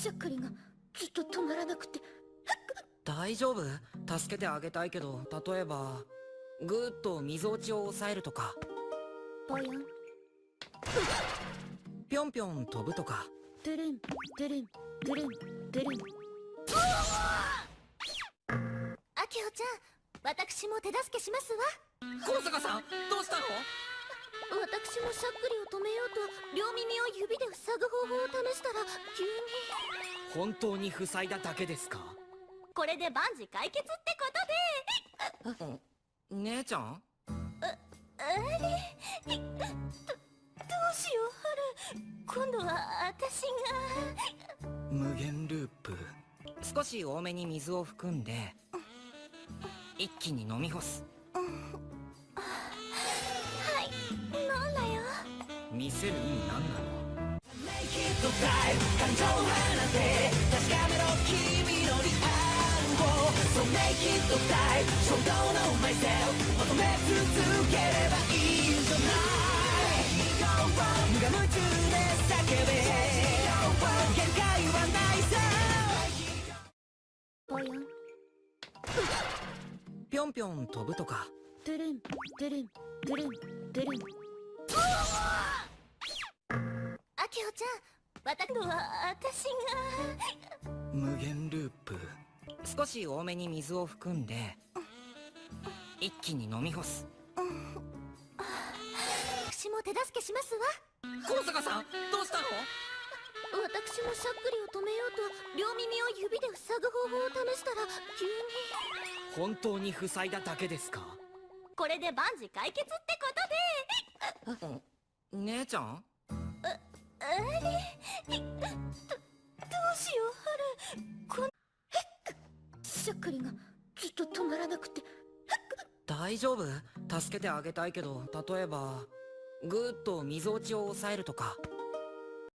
しゃっくりがずっと止まらなくて。大丈夫？助けてあげたいけど、例えばぐーっとみぞおちを抑えるとか、ぽよん。ぴょんぴょん飛ぶとか。トゥルントゥルントゥルントゥルン。あきほちゃん、私も手助けしますわ。高坂さん、どうしたの？私もしゃっくりを止めようと両耳を指で塞ぐ方法を試したら急に。本当に塞いだだけですか？これで万事解決ってことで。姉ちゃん？あれ、どうしよう、春。今度は私が。無限ループ。少し多めに水を含んで一気に飲み干す。はい、飲んだよ。見せる意味何なの？感情を放て確かめろ君のリアルを So make it time 衝動の myself 求め続ければいいんじゃない無我夢中で叫べ限界はないさ。ぽよん。ぴょんぴょん飛ぶとか。トゥルントゥルントゥルントゥルン。あきほちゃん、私が。無限ループ。少し多めに水を含んで一気に飲み干す。私も手助けしますわ。高坂さん、どうしたの？私もしゃっくりを止めようと両耳を指で塞ぐ方法を試したら急に。本当に塞いだだけですか？これで万事解決ってことで。姉ちゃん？あれ、どうしよう、春。しゃっくりがずっと止まらなくて。大丈夫？助けてあげたいけど、例えばぐーっとみぞおちを抑えるとか。